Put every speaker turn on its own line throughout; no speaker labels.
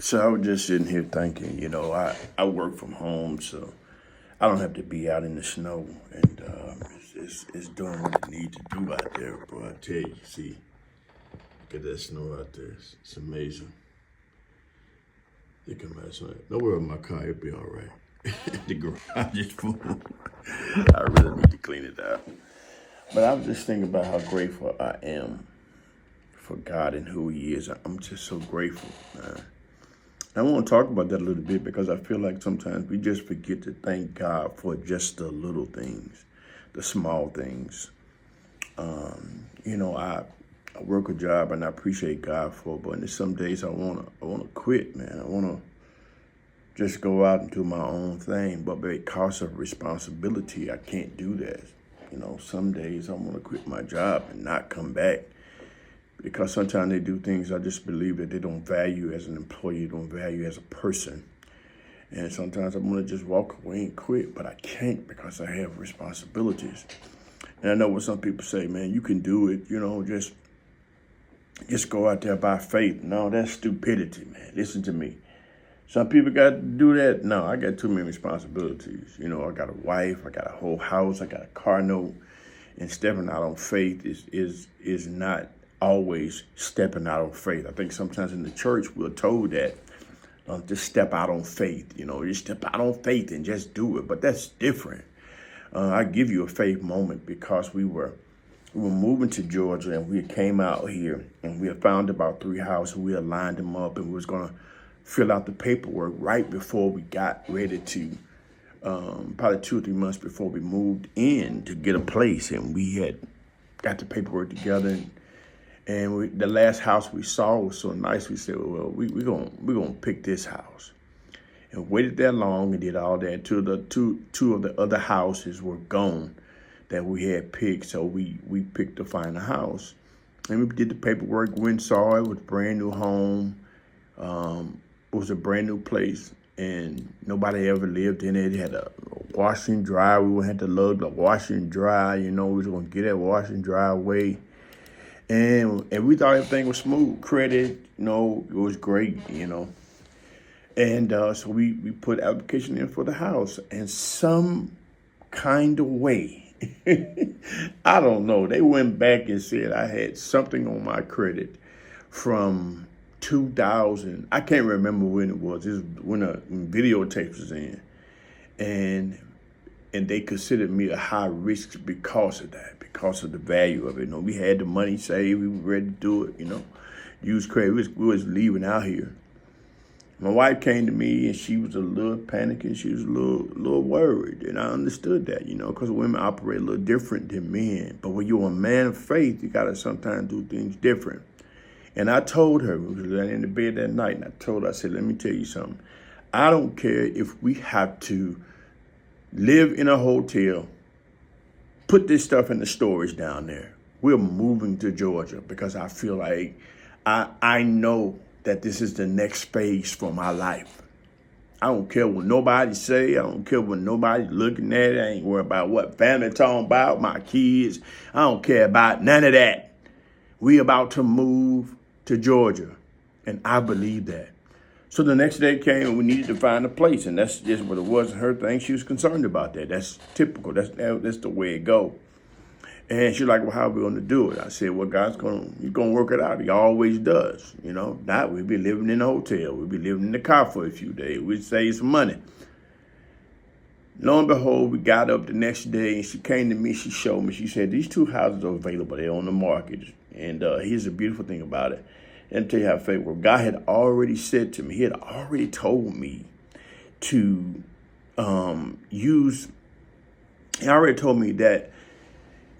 So I was just sitting here thinking, I work from home, so I don't have to be out in the snow, and it's doing what it needs to do out there. Bro, I tell you, see, look at that snow out there. It's amazing. You can imagine that. Don't worry about my car, it'll be all right. The garage is full. I really need to clean it out. But I was just thinking about how grateful I am for God and who He is. I'm just so grateful, man. I want to talk about that a little bit because I feel like sometimes we just forget to thank God for just the little things, the small things. I work a job and I appreciate God for it, but there's some days I wanna quit, man. I wanna just go out and do my own thing, but because of responsibility, I can't do that. Some days I want to quit my job and not come back because sometimes they do things I just believe that they don't value as an employee, don't value as a person. And sometimes I want to just walk away and quit, but I can't because I have responsibilities. And I know what some people say, man, you can do it, just go out there by faith. No, that's stupidity, man. Listen to me. Some people got to do that. No, I got too many responsibilities. I got a wife, I got a whole house, I got a car note. And stepping out on faith is not always stepping out on faith. I think sometimes in the church we're told that just step out on faith. You step out on faith and just do it. But that's different. I give you a faith moment because we were moving to Georgia and we came out here and we had found about 3 houses. We had lined them up and we was going to fill out the paperwork right before we got ready to, probably 2 or 3 months before we moved in to get a place. And we had got the paperwork together. And the last house we saw was so nice. We said, well, we're gonna pick this house. And waited that long and did all that until the two of the other houses were gone that we had picked. So we picked the final house. And we did the paperwork, went and saw it. It was a brand new home. It was a brand new place, and nobody ever lived in it. It had a wash and dry. We had to load the wash and dry. We was going to get that wash and dry away. And we thought everything was smooth. Credit, it was great, And so we put application in for the house. And some kind of way, I don't know, they went back and said I had something on my credit from 2000. I can't remember when it was. This was when a videotape was in. And they considered me a high risk because of that, because of the value of it. We had the money saved. We were ready to do it, use credit. We was leaving out here. My wife came to me and she was a little panicking. She was a little worried. And I understood that, because women operate a little different than men. But when you're a man of faith, you got to sometimes do things different. And I told her, we was laying in the bed that night, and I said, let me tell you something. I don't care if we have to live in a hotel, put this stuff in the storage down there. We're moving to Georgia because I feel like I know that this is the next phase for my life. I don't care what nobody say. I don't care what nobody looking at. I ain't worried about what family talking about, my kids. I don't care about none of that. We about to move to Georgia, and I believe that. So the next day came and we needed to find a place, and that's just what it was. Her thing, she was concerned about that. That's typical. That's the way it go. And she's like, well, how are we going to do it? I said, well, God's going to work it out. He always does. Not we'd be living in a hotel. We'd be living in the car for a few days. We'd save some money. Lo and behold, we got up the next day and she came to me. She showed me. She said, these 2 houses are available. They're on the market. And here's the beautiful thing about it. And tell you how faith works. God had already said to me, He had already told me to He already told me that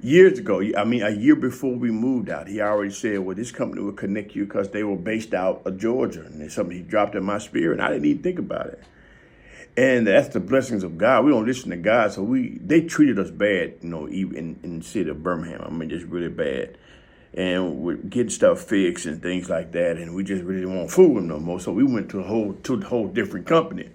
years ago, a year before we moved out, He already said, well, this company will connect you because they were based out of Georgia. And it's something He dropped in my spirit. And I didn't even think about it. And that's the blessings of God. We don't listen to God. So they treated us bad, even in the city of Birmingham. Just really bad. And we're getting stuff fixed and things like that. And we just really didn't want to fool them no more. So we went to a whole different company.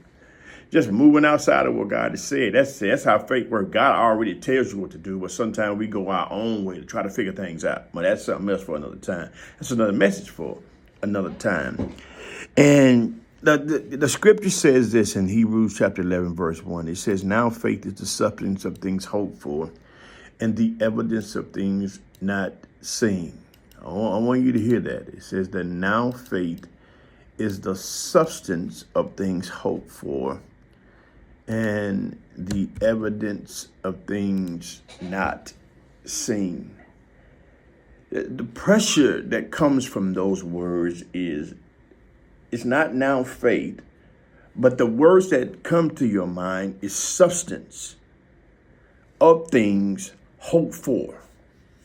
Just moving outside of what God has said. That's how faith works. God already tells you what to do, but sometimes we go our own way to try to figure things out. But that's something else for another time. That's another message for another time. And The scripture says this in Hebrews chapter 11, verse 1. It says, now faith is the substance of things hoped for and the evidence of things not seen. I want you to hear that. It says that now faith is the substance of things hoped for and the evidence of things not seen. The pressure that comes from those words is, it's not now faith, but the words that come to your mind is substance of things hoped for.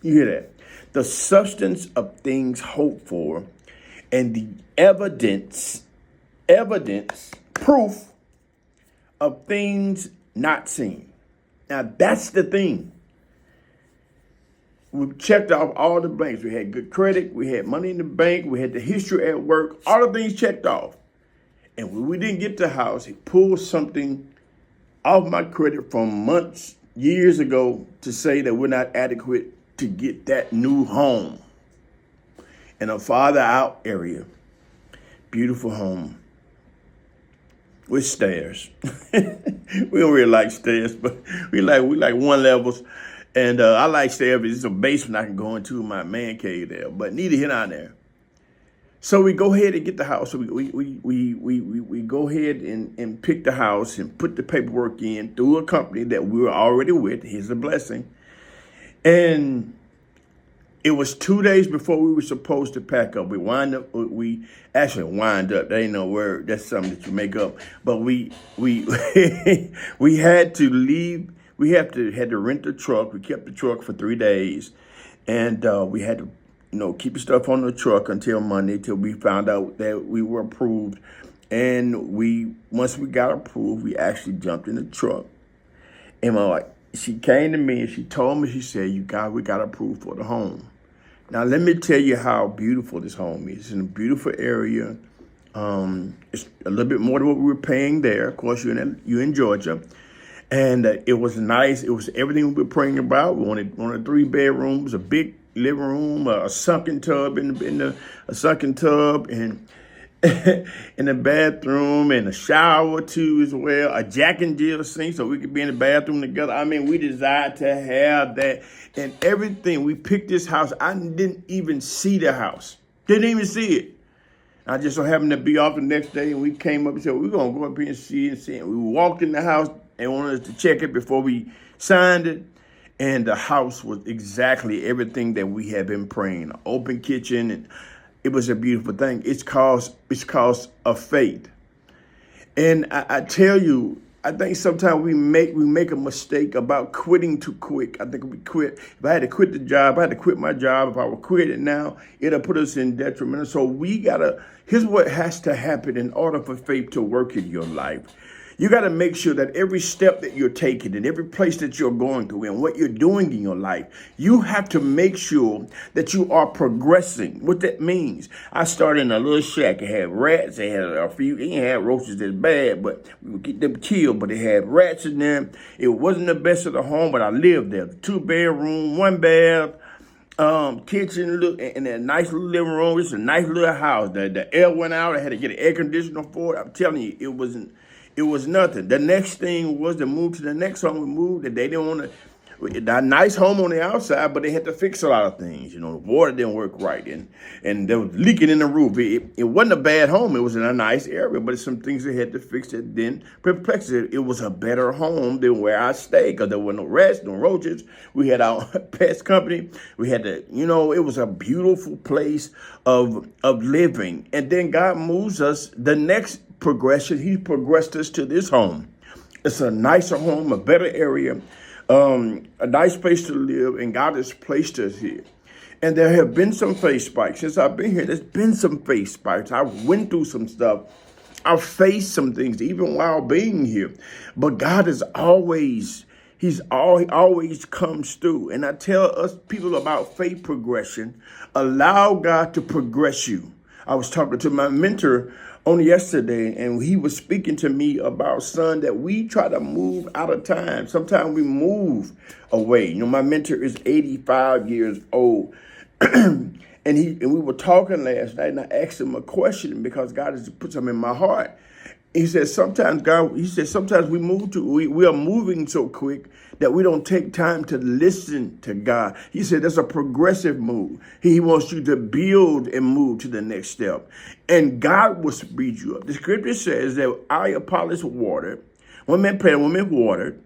You hear that? The substance of things hoped for and the evidence, proof of things not seen. Now that's the thing. We checked off all the blanks. We had good credit. We had money in the bank. We had the history at work. All the things checked off. And when we didn't get the house, he pulled something off my credit from months, years ago to say that we're not adequate to get that new home in a farther out area. Beautiful home with stairs. We don't really like stairs, but we like one levels. And I like stairs. It's a basement I can go into my man cave there, but neither here nor there. So we go ahead and get the house. So we go ahead and pick the house and put the paperwork in through a company that we were already with. Here's a blessing. And it was 2 days before we were supposed to pack up. We actually wind up. That ain't no word. That's something that you make up. But we we had to leave. We had to rent the truck. We kept the truck for 3 days, and we had to, keep the stuff on the truck until Monday, till we found out that we were approved. And once we got approved, we actually jumped in the truck. And my wife, she came to me and she told me, she said, we got approved for the home. Now let me tell you how beautiful this home is. It's in a beautiful area. It's a little bit more than what we were paying there. Of course, you're in Georgia. And it was nice. It was everything we were praying about. We wanted 3 bedrooms, a big living room, a sunken tub and in the bathroom, and a shower too as well, a Jack and Jill sink so we could be in the bathroom together. I mean, we desired to have that and everything. We picked this house. I didn't even see the house. Didn't even see it. I just so happened to be off the next day, and we came up and said, we're going to go up here and see it. And we walked in the house. They wanted us to check it before we signed it. And the house was exactly everything that we had been praying. An open kitchen, and it was a beautiful thing. It's cause of faith. And I tell you, I think sometimes we make a mistake about quitting too quick. I think we quit. If I had to quit the job, I had to quit my job. If I would quit it now, it'll put us in detriment. So here's what has to happen in order for faith to work in your life. You got to make sure that every step that you're taking and every place that you're going to and what you're doing in your life, you have to make sure that you are progressing. What that means, I started in a little shack. It had rats. It had a few. It didn't have roaches that's bad, but we would get them killed. But it had rats in there. It wasn't the best of the home, but I lived there. 2 bedroom, 1 bath. Kitchen, and a nice little living room. It's a nice little house. The air went out. I had to get an air conditioner for it. I'm telling you, it was nothing. The next thing was to move to the next home. We moved, and they didn't want to. A nice home on the outside, but they had to fix a lot of things. The water didn't work right, and there was leaking in the roof. It wasn't a bad home. It was in a nice area, but some things they had to fix that then perplexed it. It was a better home than where I stayed because there were no rats, no roaches. We had our pest company. We had it was a beautiful place of living. And then God moves us. The next progression, He progressed us to this home. It's a nicer home, a better area. A nice place to live, and God has placed us here. And there have been some faith spikes. Since I've been here, there's been some faith spikes. I went through some stuff. I've faced some things, even while being here. But God is always comes through. And I tell us people about faith progression. Allow God to progress you. I was talking to my mentor on yesterday, and he was speaking to me about, son, that we try to move out of time. Sometimes we move away. My mentor is 85 years old. And we were talking last night, and I asked him a question because God has put something in my heart. He said sometimes we are moving so quick that we don't take time to listen to God. He said that's a progressive move. He wants you to build and move to the next step. And God will speed you up. The scripture says that I, Apollos, watered, one man planted, one man watered,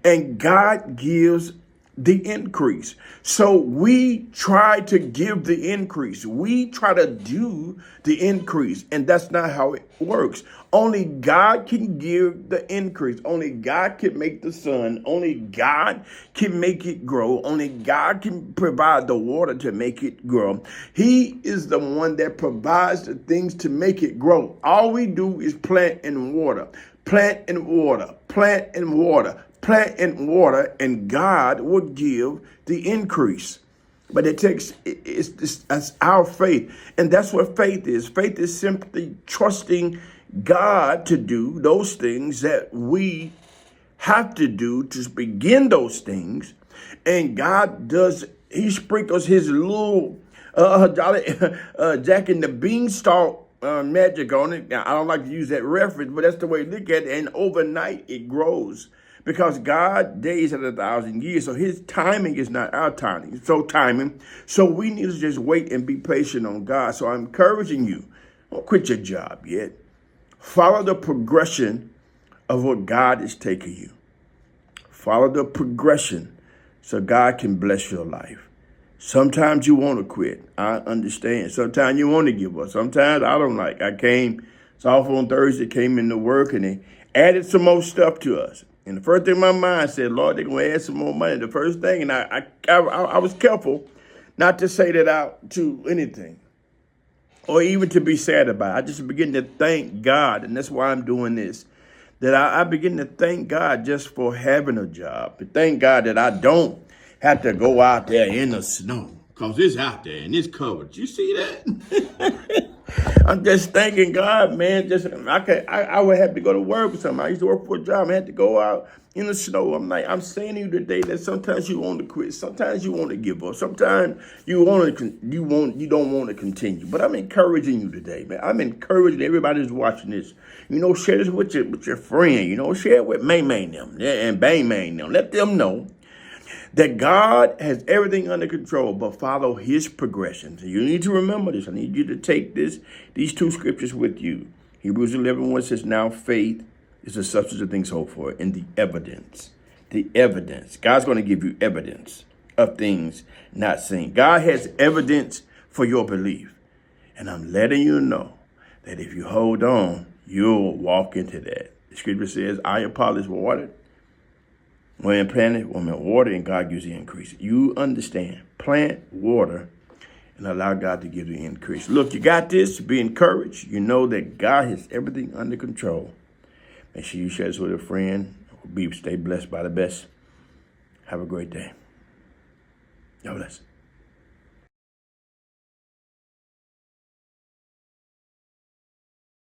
and God gives the increase. So we try to give the increase. We try to do the increase, and that's not how it works. Only God can give the increase. Only God can make the sun. Only God can make it grow. Only God can provide the water to make it grow. He is the one that provides the things to make it grow. All we do is plant and water, plant and water, plant and water, plant and water, and God will give the increase. But that's our faith. And that's what faith is. Faith is simply trusting God to do those things that we have to do to begin those things. And God he sprinkles his little Jack and the Beanstalk magic on it. Now, I don't like to use that reference, but that's the way to look at it. And overnight it grows. Because God days at 1,000 years, so his timing is not our timing. So we need to just wait and be patient on God. So I'm encouraging you, don't quit your job yet. Follow the progression of what God is taking you. Follow the progression so God can bless your life. Sometimes you want to quit. I understand. Sometimes you want to give up. Sometimes I don't like. I came, it's off on Thursday, came into work, and they added some more stuff to us. And the first thing in my mind said, Lord, they're going to add some more money. The first thing, and I was careful not to say that out to anything or even to be sad about it. I just begin to thank God, and that's why I'm doing this, that I begin to thank God just for having a job. But thank God that I don't have to go out there in the snow because it's out there and it's covered. You see that? I'm just thanking God, man. I would have to go to work or something. I used to work for a job. I had to go out in the snow. I'm saying to you today that sometimes you want to quit. Sometimes you want to give up. Sometimes you don't want to continue. But I'm encouraging you today, man. I'm encouraging everybody who's watching this. Share this with your friend. Share it with May them and Bang them. Let them know that God has everything under control, but follow his progression. So you need to remember this. I need you to take these two scriptures with you. Hebrews 11:1 says, now faith is the substance of things hoped for, and the evidence. God's going to give you evidence of things not seen. God has evidence for your belief. And I'm letting you know that if you hold on, you'll walk into that. The scripture says, I, Apollos, watered, when planted, woman water, and God gives the increase. You understand. Plant, water, and allow God to give the increase. Look, you got this. Be encouraged. You know that God has everything under control. Make sure you share this with a friend. Stay blessed by the best. Have a great day. God bless.